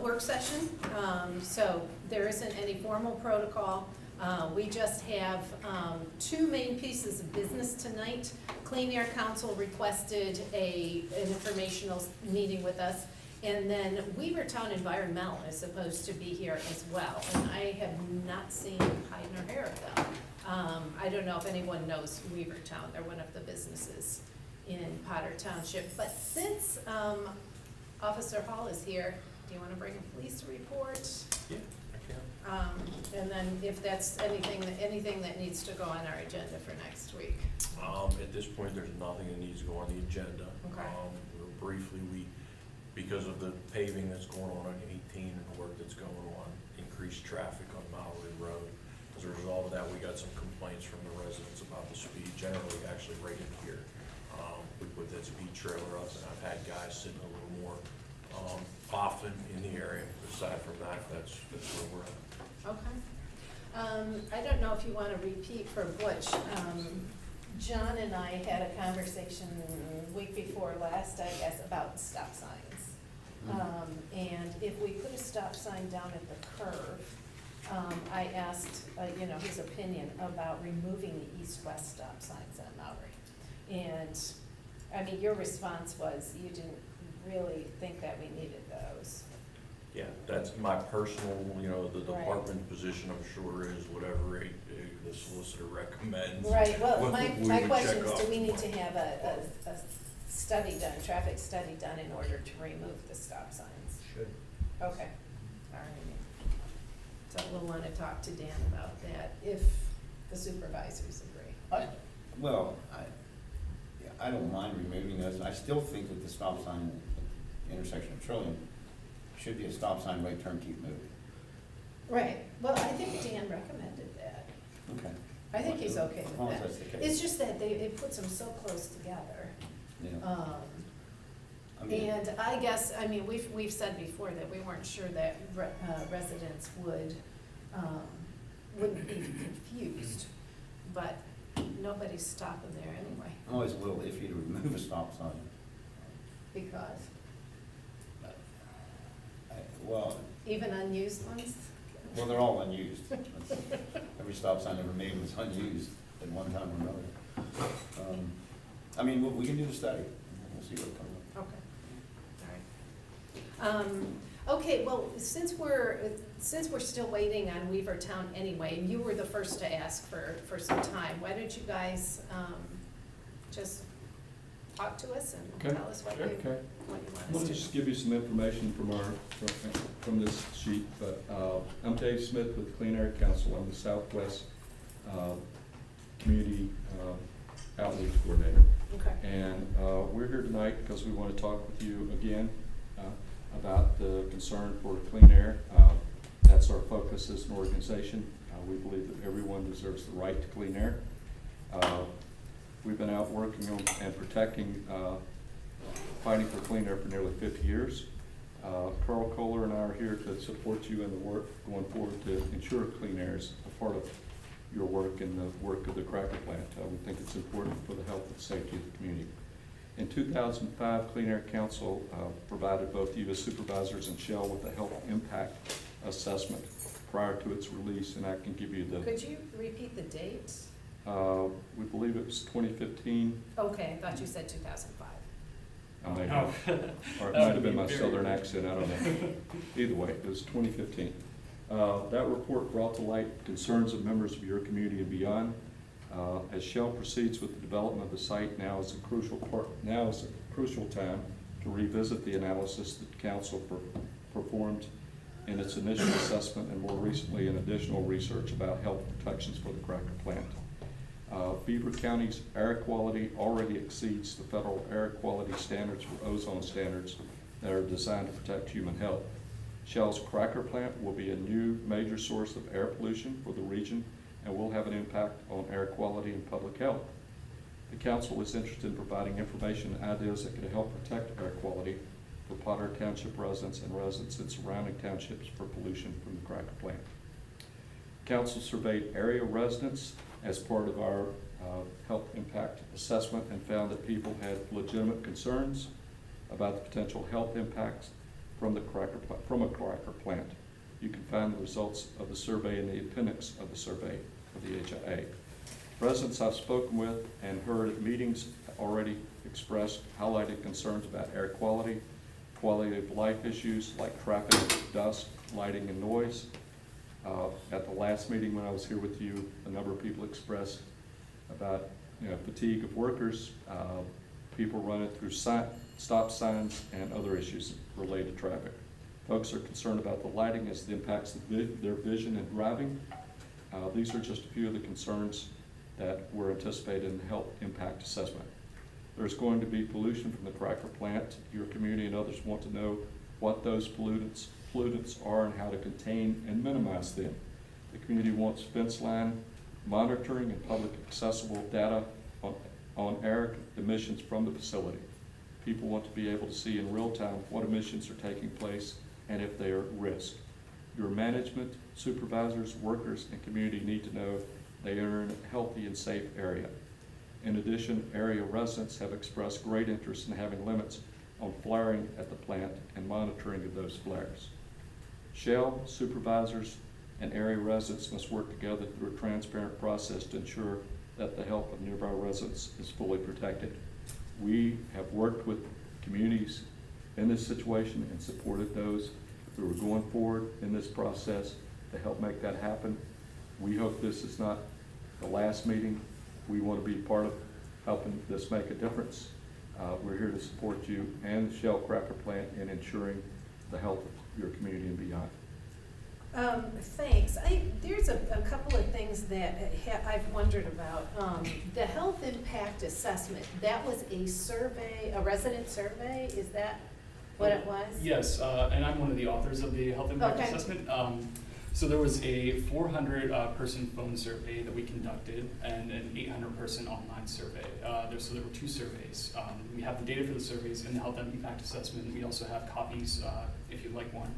work session, so there isn't any formal protocol. We just have two main pieces of business tonight. Clean Air Council requested an informational meeting with us, and then Weavertown Environmental is supposed to be here as well, and I have not seen hide nor hair of them. I don't know if anyone knows Weavertown, they're one of the businesses in Potter Township, but since Officer Hall is here, do you want to bring a police report? Yeah, I can. And then if that's anything that needs to go on our agenda for next week. At this point, there's nothing that needs to go on the agenda. Okay. Briefly, because of the paving that's going on 18 and the work that's going on, increased traffic on Mallory Road. As a result of that, we got some complaints from the residents about the speed, generally actually right in here. We put that speed trailer up, and I've had guys sitting a little more often in the area. Aside from that, that's where we're at. Okay. I don't know if you want to repeat for Butch. John and I had a conversation week before last, I guess, about stop signs. And if we put a stop sign down at the curve, I asked, his opinion about removing the east-west stop signs on Mallory. And, I mean, your response was you didn't really think that we needed those. Yeah, that's my personal, the Right. department position, I'm sure, is whatever the solicitor recommends. Right, well, we my would question check is, off. do we need to have a study done, traffic study done in order to remove the stop signs? Should. Okay, all right. So we'll want to talk to Dan about that, if the supervisors agree. I don't mind removing those. I still think that the stop sign at the intersection of Trillium should be a stop sign, right turn, keep moving. Right, well, I think Dan recommended that. Okay. I think he's okay As long with as that. that's the case. It's just that it puts them so close together. Yeah. I mean, And I guess, we've said before that we weren't sure that residents wouldn't be confused, but nobody's stopping there anyway, I'm always a little iffy to remove a stop sign. because Well, even unused ones? they're all unused. Every stop sign ever made was unused at one time or another. We can do the study. We'll see what comes up. Okay, all right. Okay, well, since we're still waiting on Weavertown anyway, and you were the first to ask for some time, why don't you guys just talk to us and Okay. tell us what you want We'll us to just give you some information from this sheet, but I'm Dave Smith with Clean Air Council. I'm the Southwest Community Outreach Coordinator. Okay. And we're here tonight because we want to talk with you again about the concern for clean air. That's our focus as an organization. We believe that everyone deserves the right to clean air. We've been out working on and protecting, fighting for clean air for nearly 50 years. Carl Kohler and I are here to support you in the work going forward to ensure clean air is a part of your work and the work of the cracker plant. We think it's important for the health and safety of the community. In 2005, Clean Air Council provided both you as supervisors and Shell with a health impact assessment prior to its release, and I can give you the... Could you repeat the dates? We believe it was 2015. Okay, I thought you said 2005. I may have, or it might have been my southern accent, I don't know. Either way, it was 2015. That report brought to light concerns of members of your community and beyond. As Shell proceeds with the development of the site, now is a crucial time to revisit the analysis that Council performed in its initial assessment and more recently in additional research about health protections for the cracker plant. Beaver County's air quality already exceeds the federal air quality standards for ozone standards that are designed to protect human health. Shell's cracker plant will be a new major source of air pollution for the region and will have an impact on air quality and public health. The Council is interested in providing information and ideas that can help protect air quality for Potter Township residents and residents in surrounding townships for pollution from the cracker plant. Council surveyed area residents as part of our health impact assessment and found that people had legitimate concerns about the potential health impacts from a cracker plant. You can find the results of the survey in the appendix of the survey of the HIA. Residents I've spoken with and heard at meetings already expressed highlighted concerns about air quality, quality of life issues like traffic, dust, lighting, and noise. At the last meeting when I was here with you, a number of people expressed about fatigue of workers, people running through stop signs, and other issues related to traffic. Folks are concerned about the lighting as it impacts their vision in driving. These are just a few of the concerns that were anticipated in the health impact assessment. There's going to be pollution from the cracker plant. Your community and others want to know what those pollutants are and how to contain and minimize them. The community wants fence line monitoring and public accessible data on air emissions from the facility. People want to be able to see in real time what emissions are taking place and if they are at risk. Your management, supervisors, workers, and community need to know they are in a healthy and safe area. In addition, area residents have expressed great interest in having limits on flaring at the plant and monitoring of those flares. Shell, supervisors, and area residents must work together through a transparent process to ensure that the health of nearby residents is fully protected. We have worked with communities in this situation and supported those who are going forward in this process to help make that happen. We hope this is not the last meeting. We want to be part of helping this make a difference. We're here to support you and the Shell Cracker Plant in ensuring the health of your community and beyond. Thanks. There's a couple of things that I've wondered about. The health impact assessment, that was a survey, a resident survey, is that what it was? Yes, and I'm one of the authors of the health impact assessment. So there was a 400 person phone survey that we conducted and an 800 person online survey. So there were two surveys. We have the data for the surveys and the health impact assessment. We also have copies if you'd like one.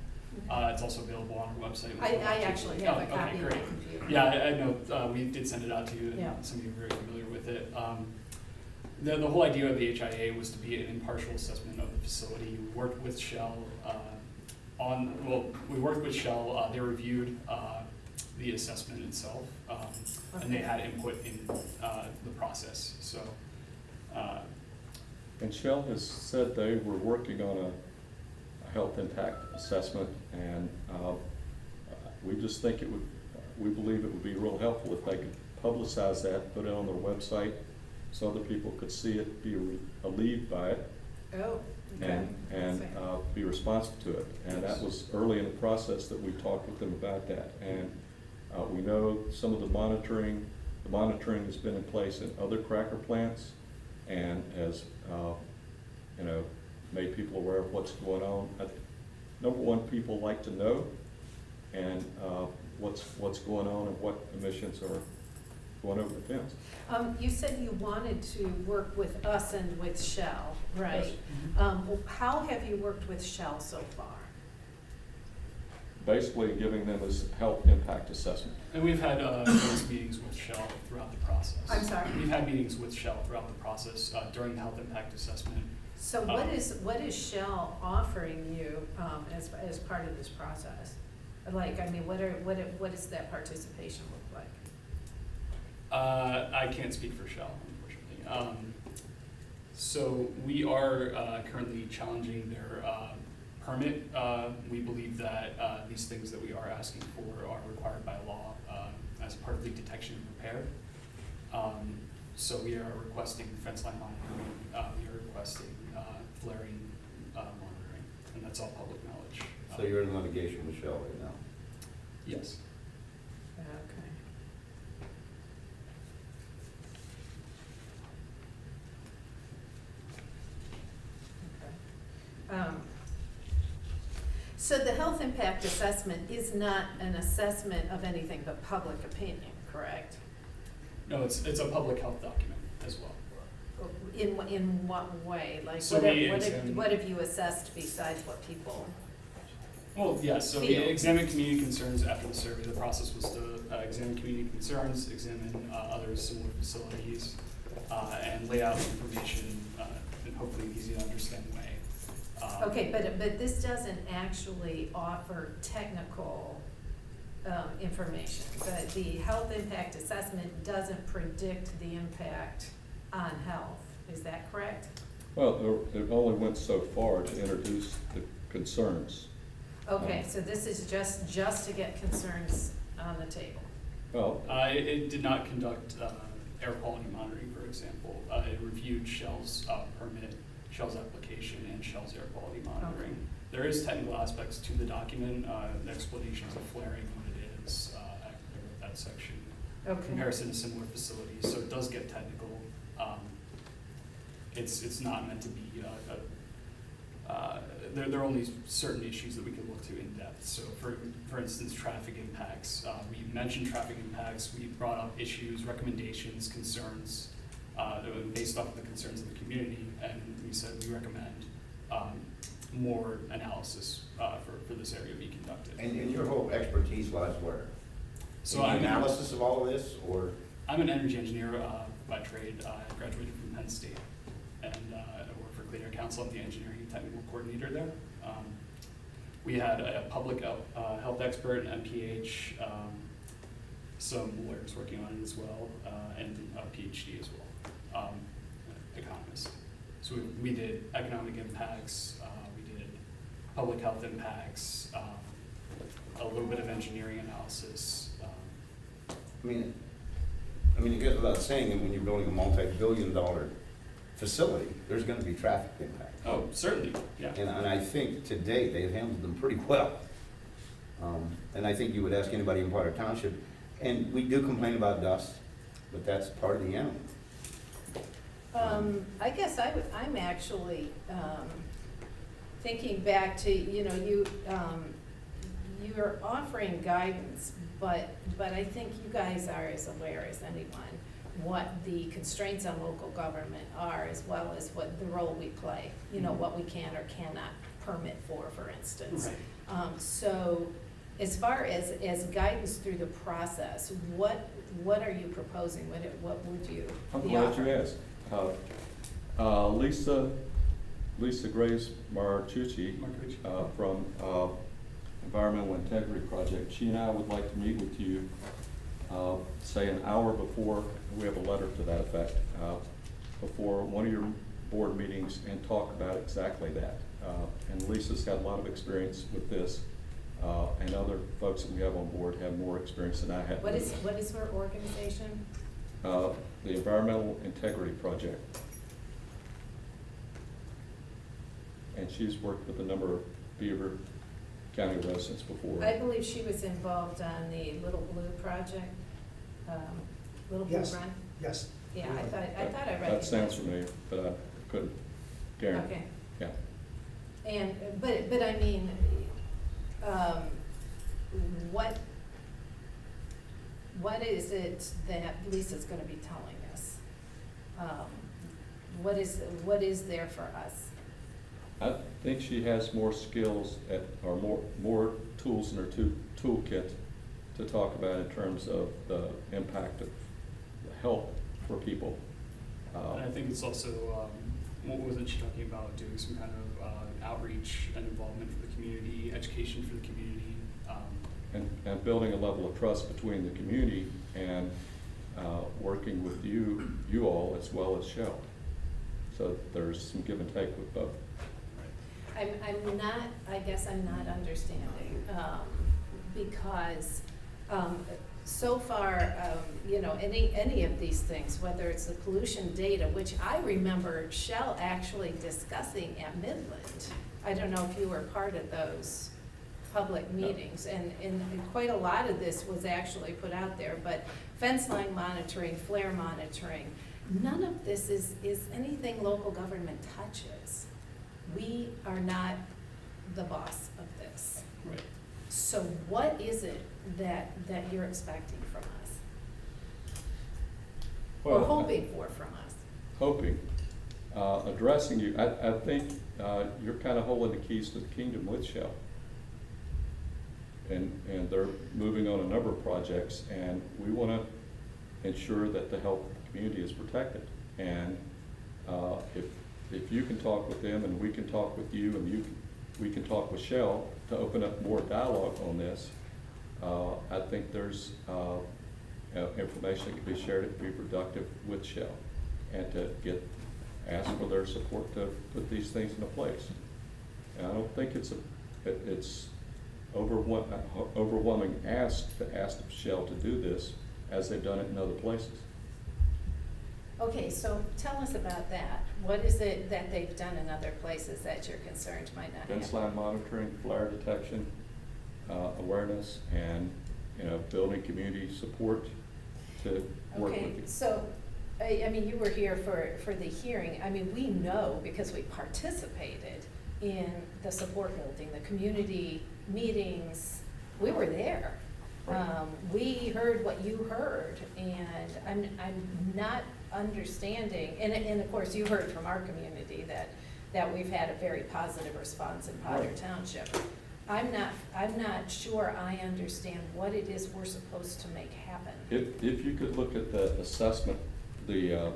It's also available on our website. I actually have a copy on my computer. Yeah, I know. We did send it out to you, and yeah. Some of you are very familiar with it. The whole idea of the HIA was to be an impartial assessment of the facility. We worked with Shell they reviewed the assessment itself, and they had input in the process. So. And Shell has said they were working on a health impact assessment, and we just think we believe it would be real helpful if they could publicize that, put it on their website so other people could see it, be relieved by it. Oh, okay. And be responsive to it. And that was early in the process that we talked with them about that. And we know some of the monitoring has been in place in other cracker plants and has, made people aware of what's going on. Number one, people like to know and what's going on and what emissions are going over the fence. You said you wanted to work with us and with Shell, right? Yes. How have you worked with Shell so far? Basically giving them this health impact assessment. And we've had various meetings with Shell throughout the process. I'm sorry? We've had meetings with Shell throughout the process during the health impact assessment. So what is Shell offering you as part of this process? Like, I mean, what does that participation look like? I can't speak for Shell, unfortunately. So we are currently challenging their permit. We believe that these things that we are asking for are required by law as part of leak detection and repair. So we are requesting fence line monitoring. We are requesting flaring monitoring, and that's all public knowledge. So you're in litigation with Shell right now? Yes. Okay. So the health impact assessment is not an assessment of anything but public opinion, correct? No, it's a public health document as well. In what way? Like, So what have you assessed besides what people? Well, yes, so we Feel. examined community concerns after the survey. The process was to examine community concerns, examine other similar facilities, and lay out information in hopefully an easy to understand way Okay, but this doesn't actually offer technical information. The health impact assessment doesn't predict the impact on health. Is that correct? Well, it only went so far to introduce the concerns. Okay, so this is just to get concerns on the table. Well, It did not conduct air quality monitoring, for example. It reviewed Shell's permit, Shell's application, and Shell's air quality monitoring. Okay. There is technical aspects to the document, the explanations of flaring, what it is, I wrote that section. Okay. Comparison to similar facilities, so it does get technical. It's not meant to be, there are only certain issues that we can look to in depth. So for instance, traffic impacts. We mentioned traffic impacts, we brought up issues, recommendations, concerns, based off of the concerns of the community, and we said we recommend more analysis for this area to be conducted. And your whole expertise lies where? So In the analysis of all of this, or? I'm an energy engineer by trade. I graduated from Penn State, and I work for Clean Air Council. I'm the engineering technical coordinator there. We had a public health expert, an MPH, some lawyers working on it as well, and a PhD as well, economist. So we did economic impacts, we did public health impacts, a little bit of engineering analysis. I mean, it goes without saying that when you're building a multi-billion-dollar facility, there's gonna be traffic impact. Oh, certainly, yeah. And I think to date, they've handled them pretty well. And I think you would ask anybody in Potter Township, and we do complain about dust, but that's part of the animal. I guess I'm actually thinking back to, you're offering guidance, but I think you guys are as aware as anyone what the constraints on local government are, as well as what the role we play, what we can or cannot permit for instance. Right. So as far as guidance through the process, what are you proposing? What would you I'm be glad you offering? asked. Lisa Grace Marcucci from Environmental Integrity Project, she and I would like to meet with you, say an hour before, we have a letter to that effect, before one of your board meetings and talk about exactly that. And Lisa's got a lot of experience with this, and other folks that we have on board have more experience than I have. What is her organization? The Environmental Integrity Project. And she's worked with a number of Beaver County residents before. I believe she was involved on the Little Blue project, Little Blue Yes. Run. Yes. Yeah, I thought I read. That sounds familiar, but I couldn't guarantee. Okay. Yeah. And, but I mean, what is it that Lisa's gonna be telling us? What is there for us? I think she has more skills or more tools in her toolkit to talk about in terms of the impact of health for people. And I think it's also, what wasn't she talking about, doing some kind of outreach and involvement for the community, education for the community? And building a level of trust between the community and working with you all as well as Shell. So there's some give and take with both. I guess I'm not understanding, because so far, any of these things, whether it's the pollution data, which I remember Shell actually discussing at Midland. I don't know if you were part of those public meetings, and quite a lot of this was actually put out there, but fence line monitoring, flare monitoring, none of this is anything local government touches. We are not the boss of this. Right. So what is it that you're expecting from us? Or Well, hoping for from us? Hoping, addressing you, I think you're kind of holding the keys to the kingdom with Shell. And they're moving on a number of projects, and we want to ensure that the health of the community is protected. And if if you can talk with them and we can talk with you and we can talk with Shell to open up more dialogue on this, I think there's information that can be shared, it can be productive with Shell, and to ask for their support to put these things into place. And I don't think it's overwhelming ask to ask Shell to do this as they've done it in other places. Okay, so tell us about that. What is it that they've done in other places that you're concerned might not Fence happen? line monitoring, flare detection, awareness, and, building community support to work with Okay, you. so, I mean, you were here for the hearing. I mean, we know because we participated in the support building, the community meetings. We were there. Right. We heard what you heard, and I'm not understanding, and of course, you heard from our community that we've had a very positive response in Potter Right. Township. I'm not sure I understand what it is we're supposed to make happen. If you could look at the assessment, in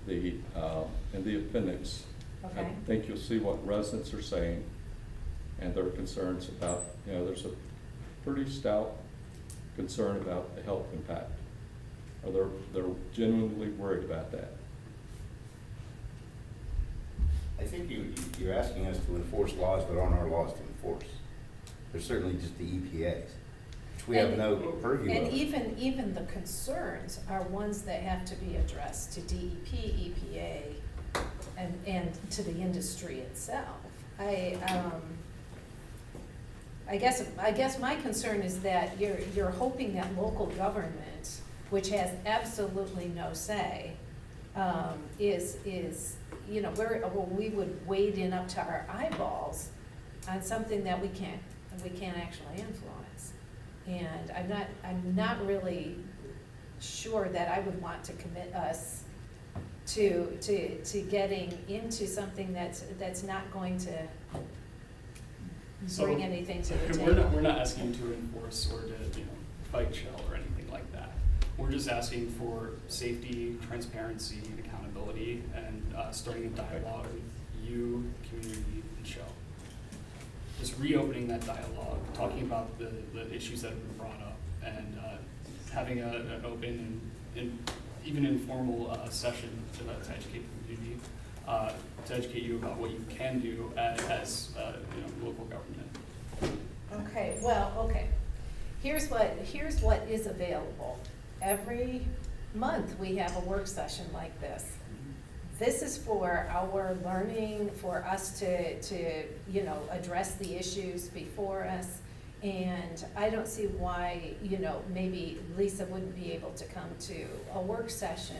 the appendix, I Okay. think you'll see what residents are saying and their concerns about, there's a pretty stout concern about the health impact. Or they're genuinely worried about that. I think you're asking us to enforce laws that aren't our laws to enforce. They're certainly just the EPA's, which we have And- no purview And of. even the concerns are ones that have to be addressed to DEP, EPA, and to the industry itself. I guess my concern is that you're hoping that local government, which has absolutely no say, is, we would wade in up to our eyeballs on something that we can't actually influence. And I'm not really sure that I would want to commit us to getting into something that's not going to So, bring anything to the We're table. not asking you to enforce or to, fight Shell or anything like that. We're just asking for safety, transparency, and accountability, and starting a dialogue with you, community, and Shell. Just reopening that dialogue, talking about the issues that have been brought up, and having an open and even informal session to educate the community, to educate you about what you can do as local government. Okay. Here's what is available. Every month, we have a work session like this. This is for our learning, for us to address the issues before us. And I don't see why, maybe Lisa wouldn't be able to come to a work session.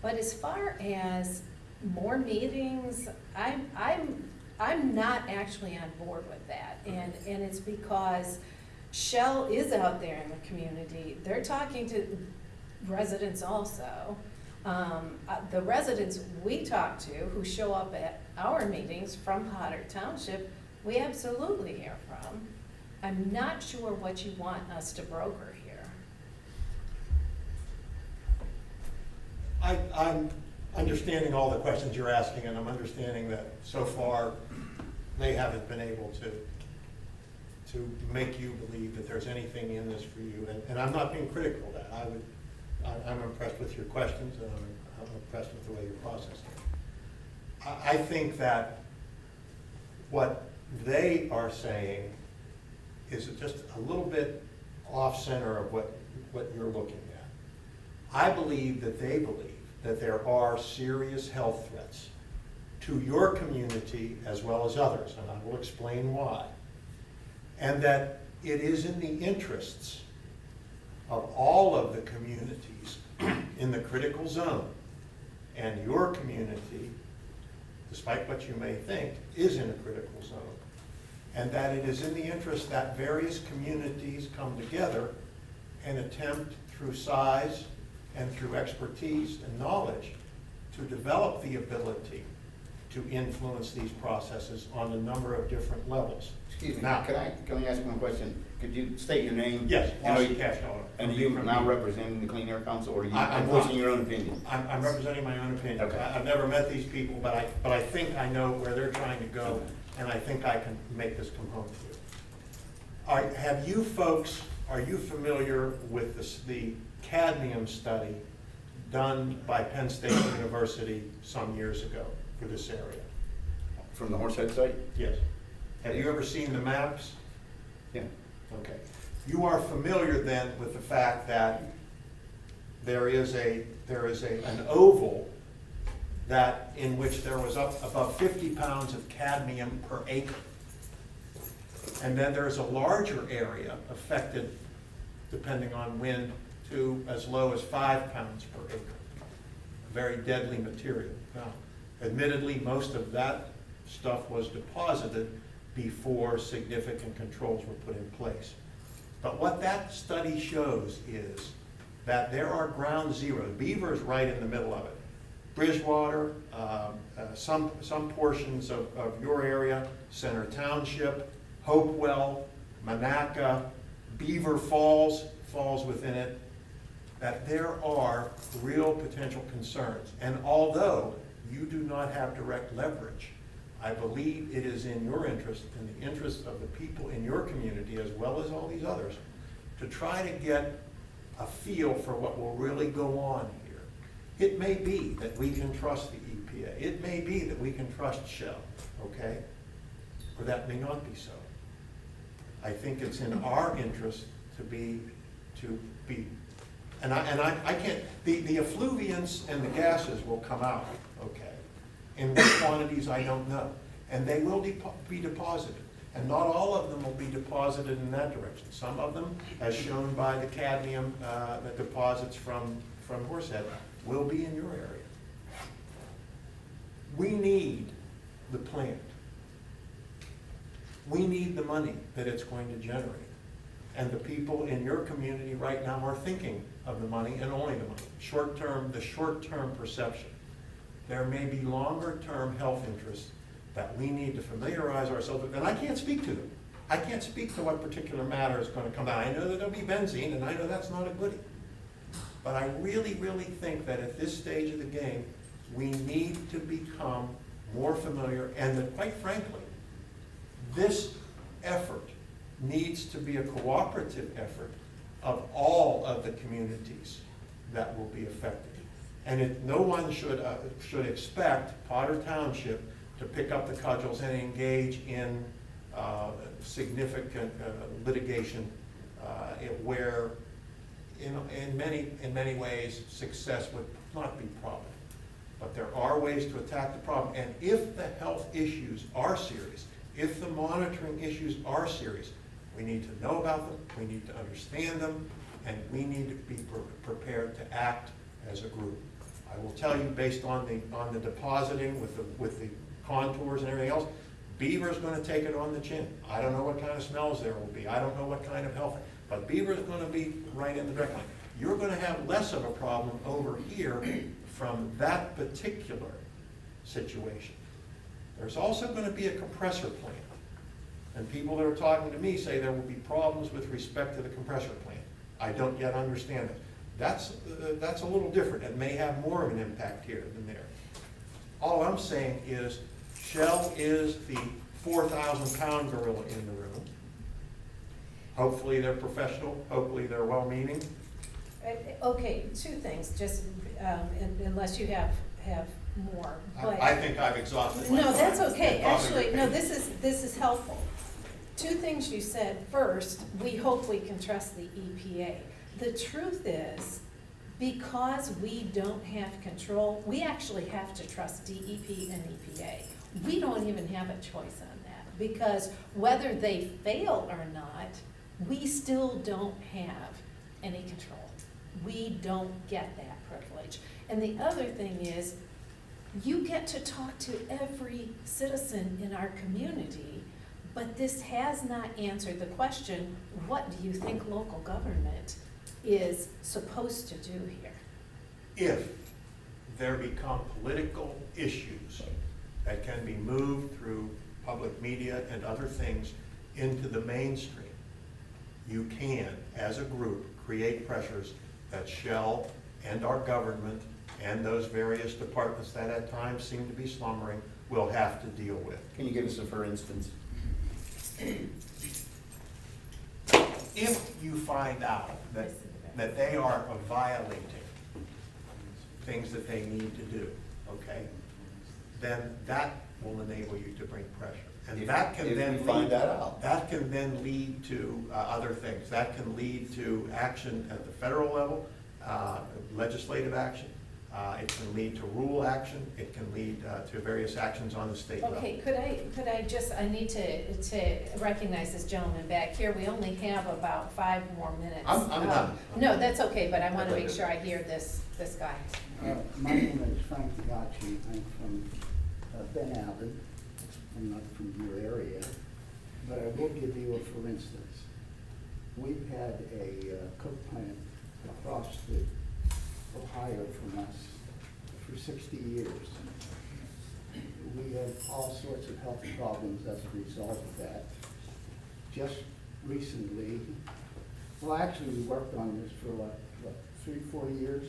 But as far as more meetings, I'm not actually on board with that. And it's because Shell is out there in the community. They're talking to residents also. The residents we talk to who show up at our meetings from Potter Township, we absolutely hear from. I'm not sure what you want us to broker here. I'm understanding all the questions you're asking, and I'm understanding that so far they haven't been able to make you believe that there's anything in this for you. And I'm not being critical of that. I'm impressed with your questions, and I'm impressed with the way you're processing it. I think that what they are saying is just a little bit off-center of what you're looking at. I believe that they believe that there are serious health threats to your community as well as others, and I will explain why. And that it is in the interests of all of the communities in the critical zone, and your community, despite what you may think, is in a critical zone, and that it is in the interest that various communities come together and attempt through size and through expertise and knowledge to develop the ability to influence these processes on a number of different levels. Excuse me, Now- can I ask one question? Could you state your name? Yes, And are Washington you- Cash Dollar. And are you now representing the Clean Air Council, or are you I'm not. voicing your own opinion? I'm representing my own opinion. Okay. I've never met these people, but I think I know where they're trying to go, and I think I can make this come home to you. Have you folks, are you familiar with the cadmium study done by Penn State University some years ago for this area? From the Horsehead site? Yes. Have you ever seen the maps? Yeah. Okay. You are familiar then with the fact that there is an oval that, in which there was up above 50 pounds of cadmium per acre. And then there's a larger area affected, depending on wind, to as low as 5 pounds per acre. A very deadly material. Now, admittedly, most of that stuff was deposited before significant controls were put in place. But what that study shows is that there are ground zero. Beaver is right in the middle of it. Bridgewater, some portions of your area, Center Township, Hopewell, Monaca, Beaver Falls falls within it, that there are real potential concerns. And although you do not have direct leverage, I believe it is in your interest, in the interest of the people in your community, as well as all these others, to try to get a feel for what will really go on here. It may be that we can trust the EPA. It may be that we can trust Shell, okay? Or that may not be so. I think it's in our interest to be, and I can't, the effluviants and the gases will come out, okay? In what quantities, I don't know. And they will be deposited. And not all of them will be deposited in that direction. Some of them, as shown by the cadmium that deposits from Horsehead, will be in your area. We need the plant. We need the money that it's going to generate. And the people in your community right now are thinking of the money and only the money. The short-term perception. There may be longer-term health interests that we need to familiarize ourselves with, and I can't speak to them. I can't speak to what particular matter is going to come out. I know that there'll be benzene, and I know that's not a goodie. But I really, really think that at this stage of the game, we need to become more familiar, and that, quite frankly, this effort needs to be a cooperative effort of all of the communities that will be affected. And no one should expect Potter Township to pick up the cudgels and engage in significant litigation where, in many ways, success would not be probable. But there are ways to attack the problem. And if the health issues are serious, if the monitoring issues are serious, we need to know about them, we need to understand them, and we need to be prepared to act as a group. I will tell you, based on the depositing with the contours and everything else, Beaver's going to take it on the chin. I don't know what kind of smells there will be. I don't know what kind of health, but Beaver's going to be right in the direct line. You're going to have less of a problem over here from that particular situation. There's also going to be a compressor plant. And people that are talking to me say there will be problems with respect to the compressor plant. I don't yet understand it. That's a little different. It may have more of an impact here than there. All I'm saying is Shell is the 4,000-pound gorilla in the room. Hopefully they're professional. Hopefully they're well-meaning. Okay, two things, just unless you have more. But I think I've exhausted my no, time. that's okay. And probably Actually, no, repeat. this is helpful. Two things you said. First, we hope we can trust the EPA. The truth is, because we don't have control, we actually have to trust DEP and EPA. We don't even have a choice on that, because whether they fail or not, we still don't have any control. We don't get that privilege. And the other thing is, you get to talk to every citizen in our community, but this has not answered the question, what do you think local government is supposed to do here? If there become political issues that can be moved through public media and other things into the mainstream, you can, as a group, create pressures that Shell and our government and those various departments that at times seem to be slumbering will have to deal with. Can you give us a for instance? If you find out that they are violating things that they need to do, okay, then that will enable you to bring pressure. And that can If then we find lead, that out. that can then lead to other things. That can lead to action at the federal level, legislative action. It can lead to rule action. It can lead to various actions on the state level. Okay, could I just, I need to recognize this gentleman back here. We only have about 5 more minutes. I'm done. No, that's okay, but I want to make sure I hear this guy. My name is Frank Tagachi. I'm from Ben Allen. I'm not from your area, but I will give you a for instance. We've had a coke plant across the Ohio from us for 60 years. We have all sorts of health problems as a result of that. Just recently, well, actually, we worked on this for what 3-4 years.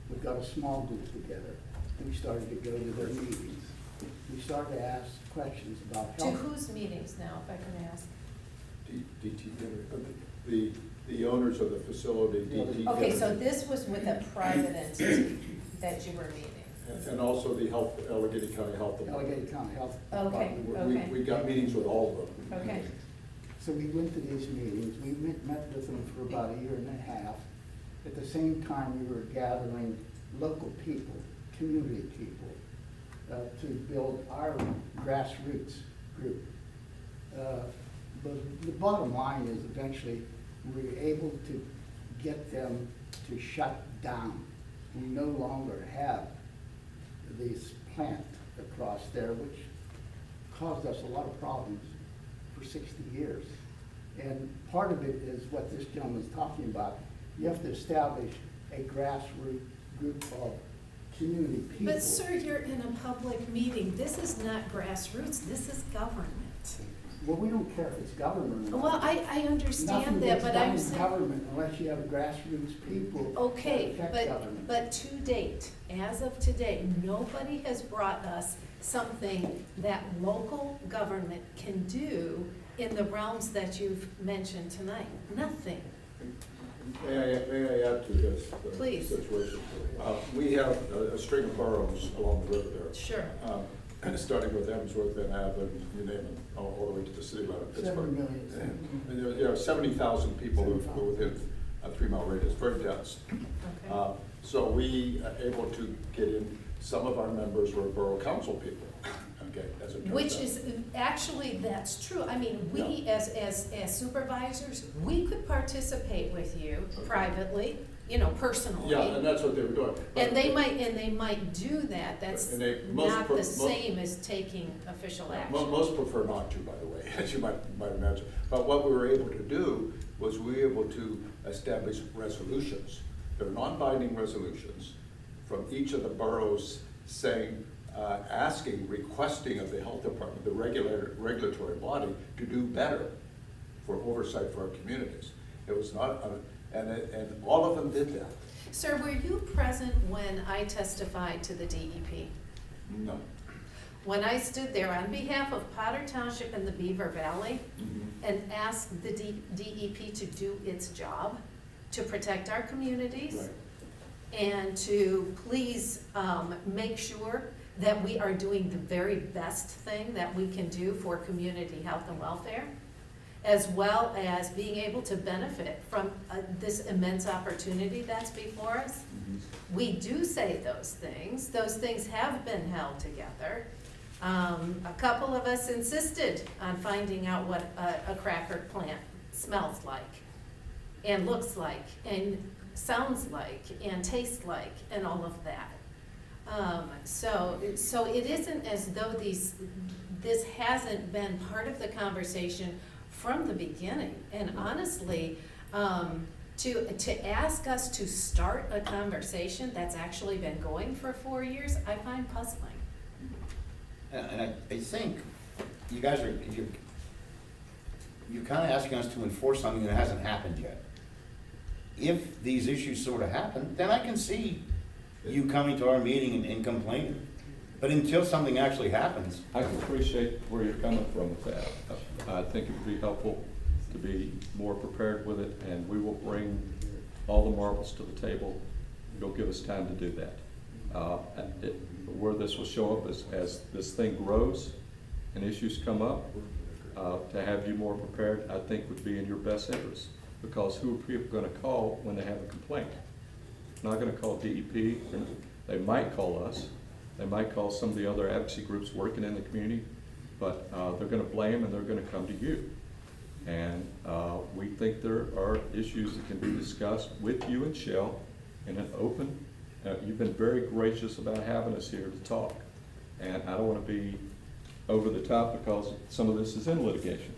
We got a small group together. We started to go to their meetings. We started to ask questions about To health. whose meetings now, if I can ask? The owners of the facility, DT. Okay, so this was with a private entity that you were meeting? And also the health, Allegheny County Health Department. Allegheny County Health Okay, Department. We got meetings with all of them. Okay. So we went to these meetings, we met with them for about a year and a half. At the same time, we were gathering local people, community people, to build our grassroots group. But the bottom line is eventually, we were able to get them to shut down. We no longer have this plant across there, which caused us a lot of problems for 60 years. And part of it is what this gentleman's talking about. You have to establish a grassroots group of community people. But sir, you're in a public meeting. This is not grassroots, this is government. Well, we don't care if it's government or not. Well, I understand that, but I'm Nothing gets saying. done in government unless you have grassroots people that Okay, affect government. but to date, as of today, nobody has brought us something that local government can do in the realms that you've mentioned tonight. Nothing. May I add to this Please. situation? We have a string of boroughs along the river there. Sure. Starting with Emsworth, Van Haven, you name it, all the way to the city line of 7 Pittsburgh. million. And there are 70,000 people who are within a 3-mile radius, very dense. Okay. So we are able to get in, some of our members were borough council people, okay, as it turns out. Which is, actually, that's true. I mean, we, as supervisors, we could participate with you privately, personally. Yeah, and that's what they were doing. And they might do that. That's And they- not the same as taking official action. Most prefer not to, by the way, as you might imagine. But what we were able to do was we were able to establish resolutions. They're non-binding resolutions from each of the boroughs saying, requesting of the health department, the regulatory body, to do better for oversight for our communities. It was not, and all of them did that. Sir, were you present when I testified to the DEP? No. When I stood there on behalf of Potter Township and the Beaver Valley and asked the DEP to do its job, to protect our communities, Right. and to please make sure that we are doing the very best thing that we can do for community health and welfare, as well as being able to benefit from this immense opportunity that's before us. We do say those things. Those things have been held together. A couple of us insisted on finding out what a cracker plant smells like, and looks like, and sounds like, and tastes like, and all of that. So it isn't as though this hasn't been part of the conversation from the beginning. And honestly, to ask us to start a conversation that's actually been going for 4 years, I find puzzling. And I think you guys are, you're kind of asking us to enforce something that hasn't happened yet. If these issues sort of happen, then I can see you coming to our meeting and complaining. But until something actually happens, I can appreciate where you're coming from with that. I think it would be helpful to be more prepared with it, and we will bring all the marbles to the table. You'll give us time to do that. Where this will show up is as this thing grows and issues come up, to have you more prepared, I think would be in your best interest. Because who are people gonna call when they have a complaint? Not gonna call DEP, they might call us, they might call some of the other advocacy groups working in the community, but they're gonna blame and they're gonna come to you. And we think there are issues that can be discussed with you and Shell in an open, you've been very gracious about having us here to talk. And I don't wanna be over the top because some of this is in litigation.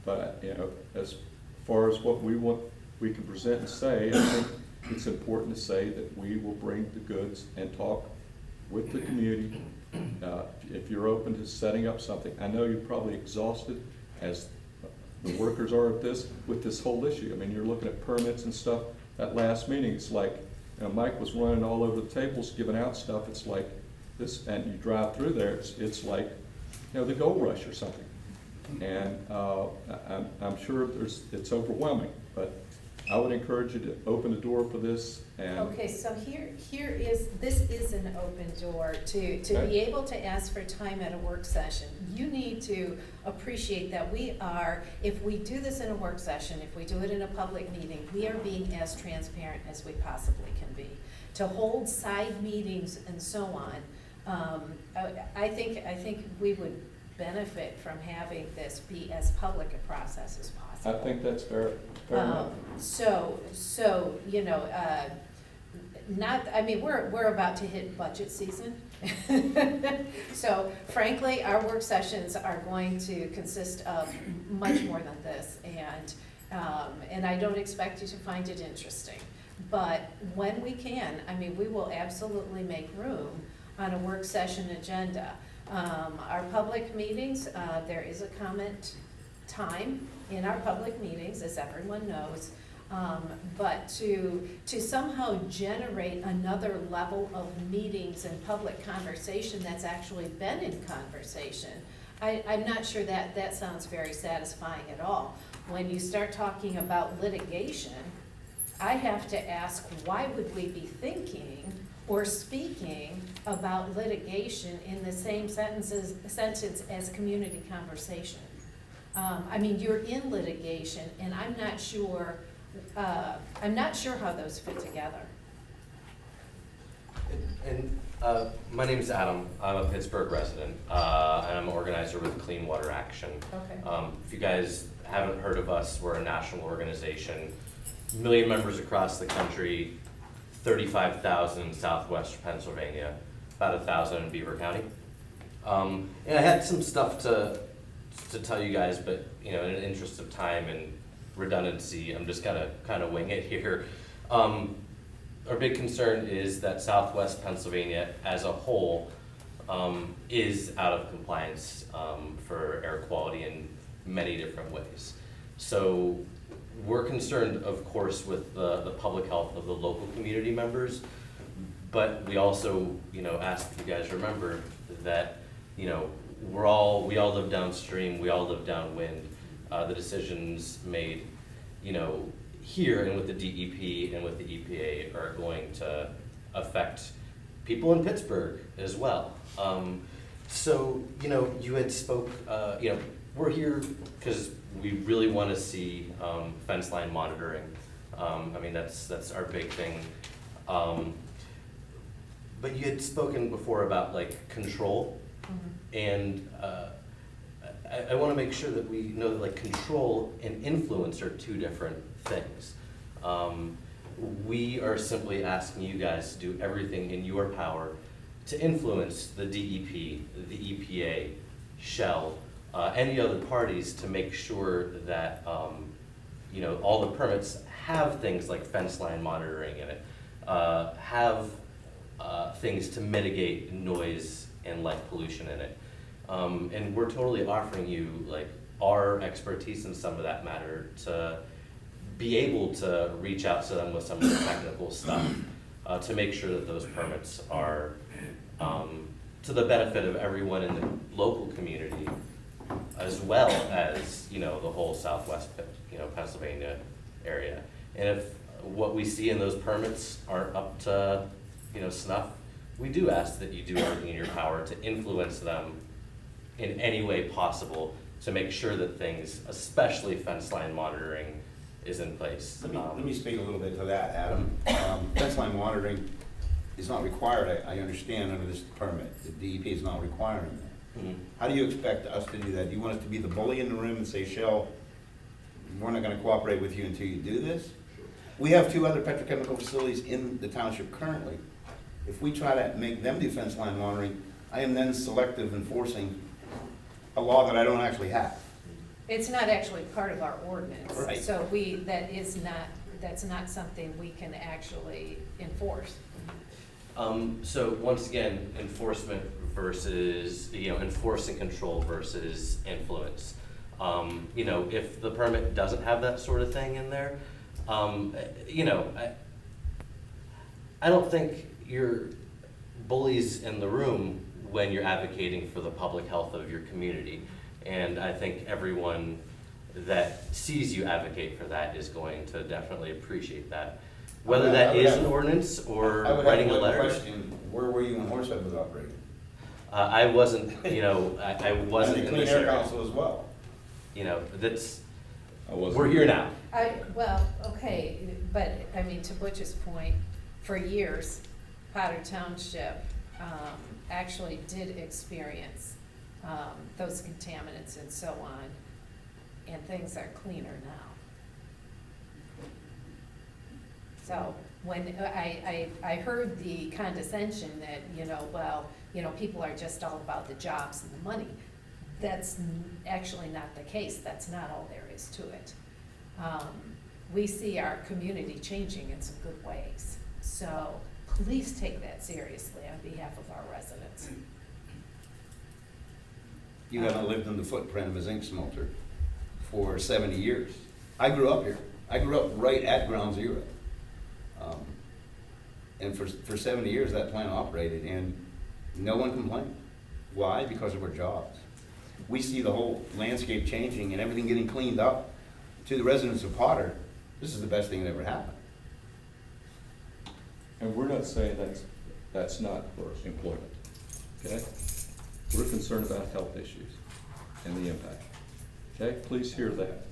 But, you know, as far as what we want, we can present and say, I think it's important to say that we will bring the goods and talk with the community. If you're open to setting up something, I know you're probably exhausted as the workers are at this, with this whole issue. I mean, you're looking at permits and stuff. That last meeting, it's like, you know, Mike was running all over the tables, giving out stuff. It's like this, and you drive through there, it's like, you know, the gold rush or something. And I'm sure it's overwhelming, but I would encourage you to open the door for this and. Okay, so this is an open door to Okay. be able to ask for time at a work session. You need to appreciate that if we do this in a work session, if we do it in a public meeting, we are being as transparent as we possibly can be. To hold side meetings and so on, I think we would benefit from having this be as public a process as I possible. think that's fair enough. So, you know, we're about to hit budget season. So frankly, our work sessions are going to consist of much more than this, and I don't expect you to find it interesting. But when we can, we will absolutely make room on a work session agenda. Our public meetings, there is a comment time in our public meetings, as everyone knows. But to somehow generate another level of meetings and public conversation that's actually been in conversation, I'm not sure that sounds very satisfying at all. When you start talking about litigation, I have to ask, why would we be thinking or speaking about litigation in the same sentence as community conversation? You're in litigation, and I'm not sure how those fit together. And my name is Adam. I'm a Pittsburgh resident, and I'm an organizer with Clean Water Action. Okay. If you guys haven't heard of us, we're a national organization, 1 million members across the country, 35,000 in southwest Pennsylvania, about 1,000 in Beaver County. And I had some stuff to tell you guys, but in the interest of time and redundancy, I'm just gonna kind of wing it here. Our big concern is that southwest Pennsylvania as a whole is out of compliance for air quality in many different ways. So we're concerned, of course, with the public health of the local community members, but we also, ask that you guys remember that, we all live downstream, we all live downwind. The decisions made, here and with the DEP and with the EPA are going to affect people in Pittsburgh as well. So, you had spoke, we're here because we really want to see fence line monitoring. That's our big thing. But you had spoken before about control, and I want to make sure that we know that control and influence are two different things. We are simply asking you guys to do everything in your power to influence the DEP, the EPA, Shell, any other parties to make sure that all the permits have things like fence line monitoring in it, have things to mitigate noise and light pollution in it. And we're totally offering you like our expertise in some of that matter to be able to reach out to them with some of the technical stuff, to make sure that those permits are, to the benefit of everyone in the local community, as well as, the whole southwest, Pennsylvania area. And if what we see in those permits aren't up to, snuff, we do ask that you do everything in your power to influence them in any way possible to make sure that things, especially fence line monitoring, is in place. Let me speak a little bit to that, Adam. Fence line monitoring is not required, I understand, under this permit. The DEP is not requiring that. Mhm. How do you expect us to do that? Do you want us to be the bully in the room and say, Shell, we're not gonna cooperate with you until you do this? We have 2 other petrochemical facilities in the township currently. If we try to make them do fence line monitoring, I am then selective enforcing a law that I don't actually have. It's not actually part of our ordinance. Right. So that's not something we can actually enforce. So once again, enforcement versus, enforcing control versus influence. If the permit doesn't have that sort of thing in there, I don't think you're bullies in the room when you're advocating for the public health of your community. And I think everyone that sees you advocate for that is going to definitely appreciate that. Whether that is an ordinance or writing a letter. I would have one question, where were you when Horsehead was operating? I wasn't, I wasn't And in the Clean this Air area. Council as well. That's, I wasn't. we're here now. Okay, but, to Butch's point, for years, Potter Township actually did experience those contaminants and so on, and things are cleaner now. So, when I heard the condescension that, people are just all about the jobs and the money. That's actually not the case. That's not all there is to it. We see our community changing in some good ways. So please take that seriously on behalf of our residents. You haven't lived in the footprint of a zinc smelter for 70 years. I grew up here. I grew up right at Ground Zero. And for 70 years, that plant operated, and no one complained. Why? Because of our jobs. We see the whole landscape changing and everything getting cleaned up. To the residents of Potter, this is the best thing that ever happened. And we're not saying that's not for employment, okay? We're concerned about health issues and the impact, okay? Please hear that.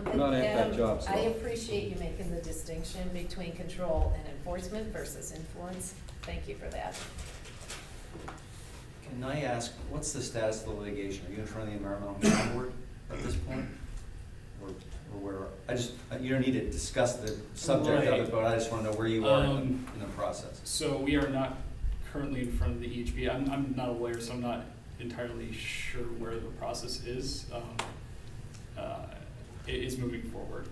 We're not anti-jobs I law. appreciate you making the distinction between control and enforcement versus influence. Thank you for that. Can I ask, what's the status of the litigation? Are you in front of the Environmental Control Board at this point? Or where, you don't need to discuss the subject of it, but I just want to know where you are in the process. So we are not currently in front of the EHB. I'm not a lawyer, so I'm not entirely sure where the process is. It is moving forward.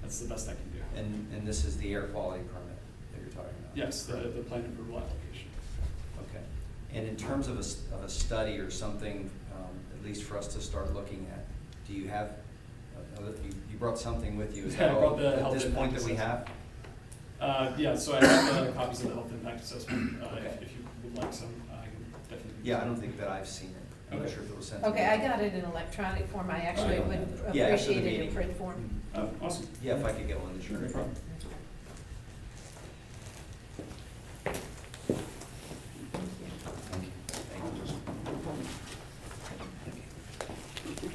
That's the best I can do. And this is the air quality permit that you're talking about? Yes, the plan approval application. Okay. And in terms of a study or something, at least for us to start looking at, do you have, you brought something with you, is Yeah, that I brought all the at health this impact point that we have? Yeah, so I have copies of the health impact assessment. Okay. If you would like some, I can definitely. Yeah, I don't think that I've seen it. I'm not Okay. sure if it was sent to me. Okay, I got it in electronic form. I actually don't would have it. Yeah, after the appreciate it in meeting. print form. Awesome. Yeah, if I could get one, sure. No problem. Thank you. Thank you.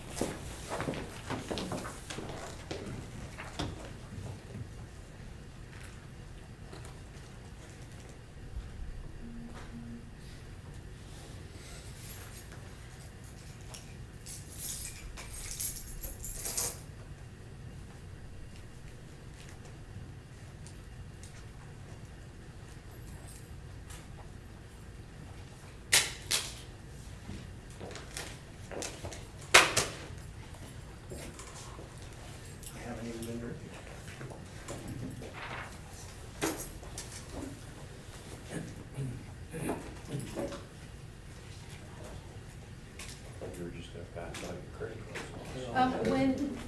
When,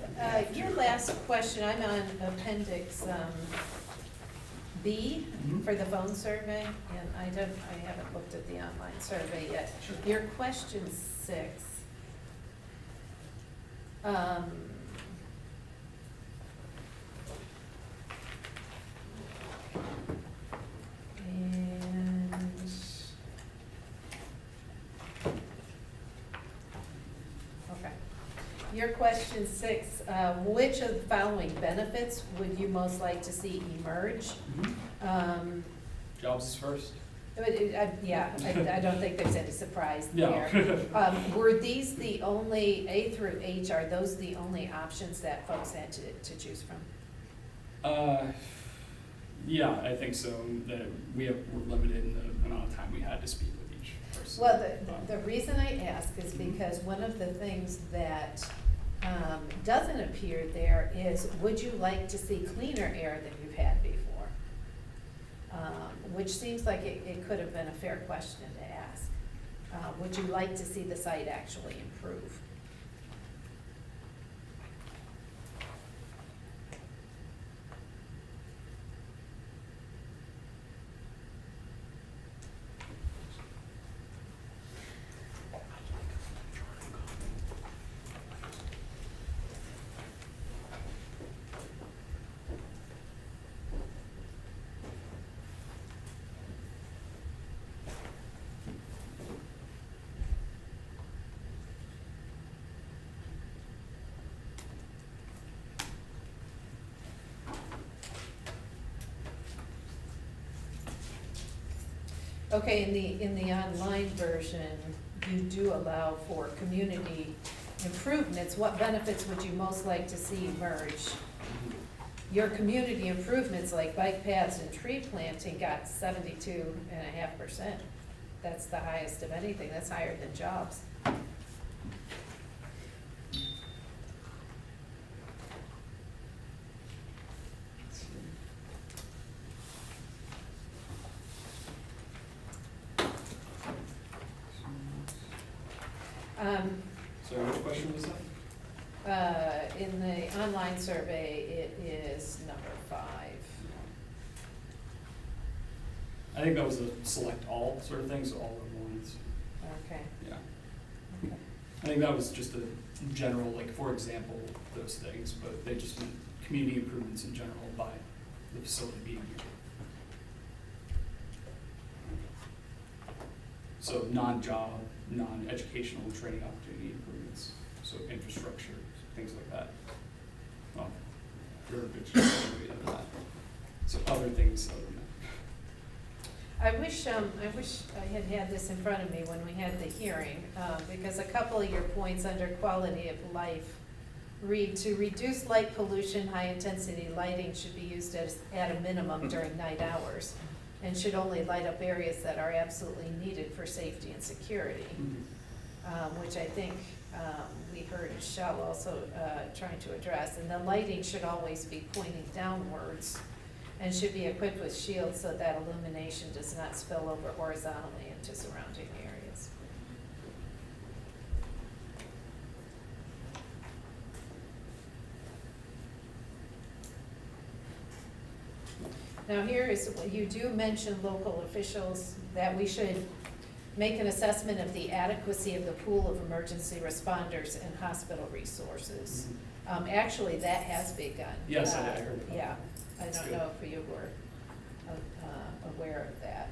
your last question, I'm on appendix, B Mhm. for the phone survey, and I haven't looked at the online survey yet. Your question 6. And okay. Your question 6, which of the following benefits would you most like to see emerge? Jobs is first. Yeah, I don't think there's any surprise No. there. Were these the only, A through H, are those the only options that folks had to choose from? Yeah, I think so, that we're limited in the amount of time we had to speak with each person. Well, the reason I ask is because one of the things that doesn't appear there is, would you like to see cleaner air than you've had before? Which seems like it could have been a fair question to ask. Would you like to see the site actually improve? Okay, in the online version, you do allow for community improvements. What benefits would you most like to see emerge? Your community improvements like bike paths and tree planting got 72.5%. That's the highest of anything, that's higher than jobs. So which question was that? In the online survey, it is number 5. I think that was a select all sort of thing, so all at once, Okay, yeah. okay. I think that was just a general, like, for example, those things, but they just meant community improvements in general by the facility being here. So non-job, non-educational training opportunity improvements, so infrastructure, things like that. Well, verbiage, maybe other than that. So other things other than that. I wish I had had this in front of me when we had the hearing, because a couple of your points under quality of life read, to reduce light pollution, high-intensity lighting should be used at a minimum during night hours, and should only light up areas that are absolutely needed for safety and security, which I think we heard Shell also trying to address. And the lighting should always be pointing downwards and should be equipped with shields so that illumination does not spill over horizontally into surrounding areas. Now here is, you do mention local officials, that we should make an assessment of the adequacy of the pool of emergency responders and hospital resources. Actually, that has begun. Yes, I heard about that. Yeah, I That's don't good. know if you were aware of that.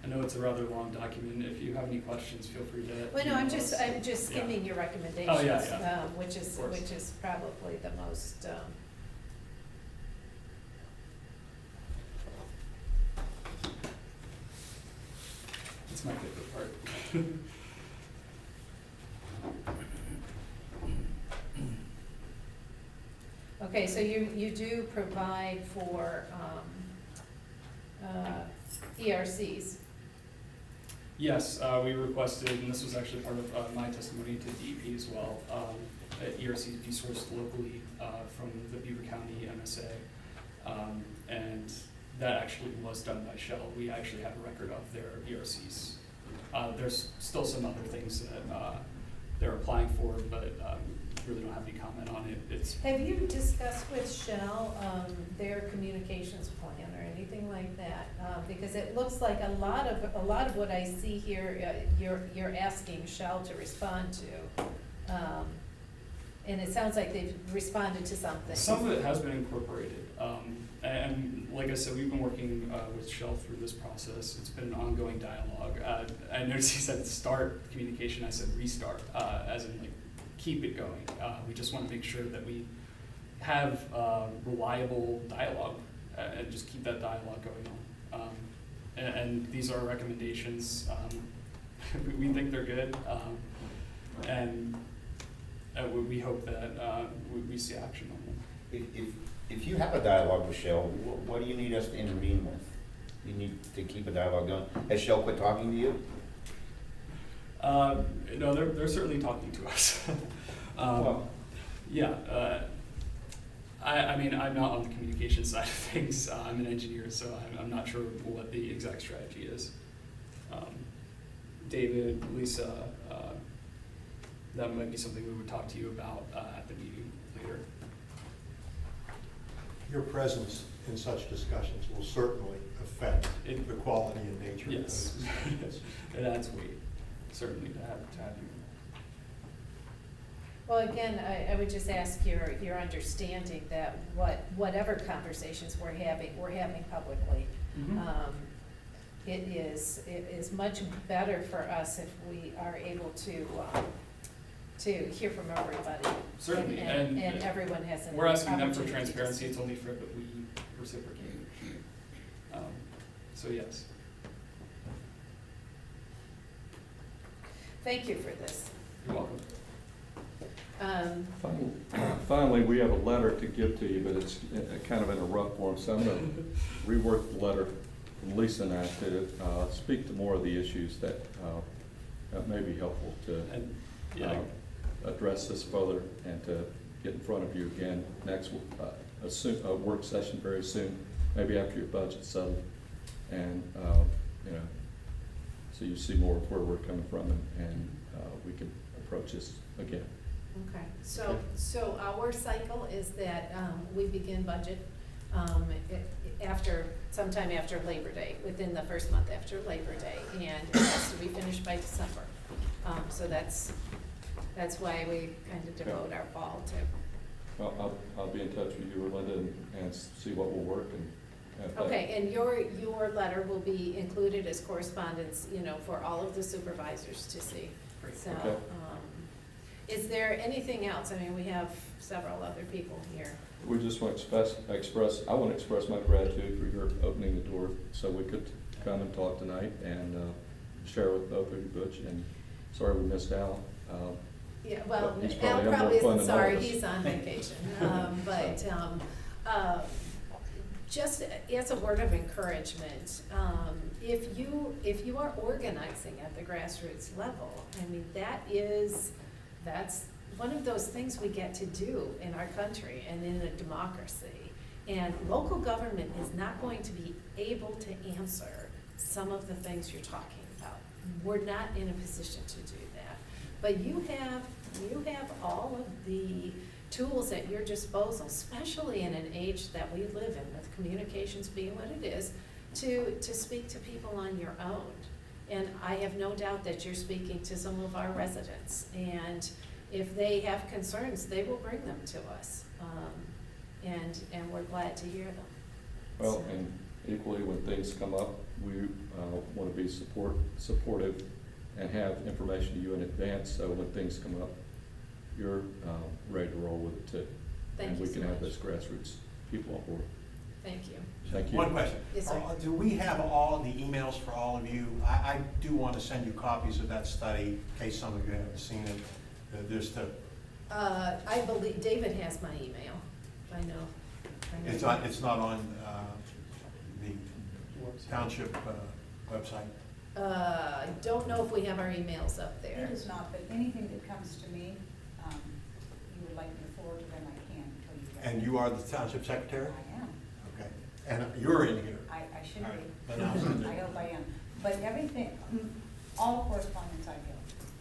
I know it's a rather long document. If you have any questions, feel free to. Well, no, I'm email just us. skimming your recommendations. Oh, yeah. Which Of course. is probably the most, It's my favorite part. okay, so you do provide for, ERCs. Yes, we requested, and this was actually part of my testimony to DEP as well, ERCs be sourced locally from the Beaver County MSA. And that actually was done by Shell. We actually have a record of their ERCs. There's still some other things that they're applying for, but really don't have any comment on it. Have you discussed with Shell, their communications plan or anything like that? Because it looks like a lot of what I see here, you're asking Shell to respond to. And it sounds like they've responded to something. Some of it has been incorporated. And like I said, we've been working with Shell through this process. It's been an ongoing dialogue. I noticed he said start communication, I said restart, as in like keep it going. We just want to make sure that we have reliable dialogue and just keep that dialogue going on. And these are recommendations. We think they're good. And we hope that we see action on them. If you have a dialogue with Shell, what do you need us to intervene with? You need to keep a dialogue going. Has Shell quit talking to you? No, they're certainly talking to us. Well. Yeah, I mean, I'm not on the communication side of things. I'm an engineer, so I'm not sure what the exact strategy is. David, Lisa, that might be something we would talk to you about at the meeting later. Your presence in such discussions will certainly affect the quality and nature of Yes, those. it adds weight, certainly, to have you. Well, again, I would just ask your understanding that whatever conversations we're having publicly. Mm-hmm. It is much better for us if we are able to hear from everybody. Certainly, And everyone has an opportunity. We're asking them for to transparency, speak. it's only fair that we reciprocate. So yes. Thank you for this. You're welcome. Finally, we have a letter to give to you, but it's kind of in a rough form, so I'm going to rework the letter from Lisa and I to speak to more of the issues that may be helpful to And, yeah, address this further and to get in front of you again next, a work session very soon, maybe after your budget's settled. And, so you see more of where we're coming from and we can approach this again. Okay, so our cycle is that we begin budget sometime after Labor Day, within the first month after Labor Day, and it has to be finished by December. So that's why we kind of devote our fall to. Well, I'll be in touch with you, Linda, and see what will work and. Okay, and your letter will be included as correspondence, for all of the supervisors to see. So, Okay. Is there anything else? I mean, we have several other people here. We just want to I want to express my gratitude for your opening the door so we could come and talk tonight and share with both of you, Butch, and sorry we missed Al. Yeah, well, He's Al probably probably had more fun isn't than all sorry, of us. he's on vacation. Just as a word of encouragement, if you are organizing at the grassroots level, I mean, that's one of those things we get to do in our country and in a democracy. And local government is not going to be able to answer some of the things you're talking about. We're not in a position to do that. But you have all of the tools at your disposal, especially in an age that we live in, with communications being what it is, to speak to people on your own. And I have no doubt that you're speaking to some of our residents. And if they have concerns, they will bring them to us. And we're glad to hear them. Well, and equally, when things come up, we want to be supportive and have information to you in advance, so when things come up, you're ready to roll with it too. Thank and you we can so have much. those grassroots people on board. Thank you. Thank you. One question. Yes, sir. Do we have all the emails for all of you? I do want to send you copies of that study, in case some of you haven't seen it. Just to, I believe David has my email. I know. it's not on the township website. I don't know if we have our emails up there. It is not, but anything that comes to me, And you are the township secretary? I am. Okay. And you're in here? I should All be. right. Then I'll send it. I hope I am. But everything, all correspondence I get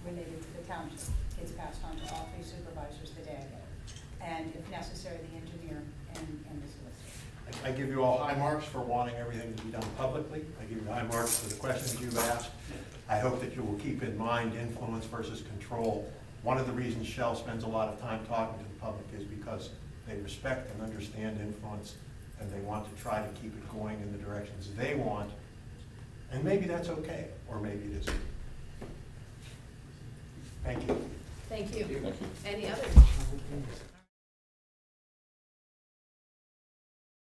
related to the township gets passed on to all three supervisors the day I get it. And if necessary, the engineer and the solicitor. I give you all high marks for wanting everything to be done publicly. I give you high marks for the questions you've asked. I hope that you will keep in mind influence versus control. One of the reasons Shell spends a lot of time talking to the public is because they respect and understand influence, and they want to try to keep it going in the directions they want. And maybe that's okay, or maybe it isn't. Thank you. Thank you. Thank you. Any others?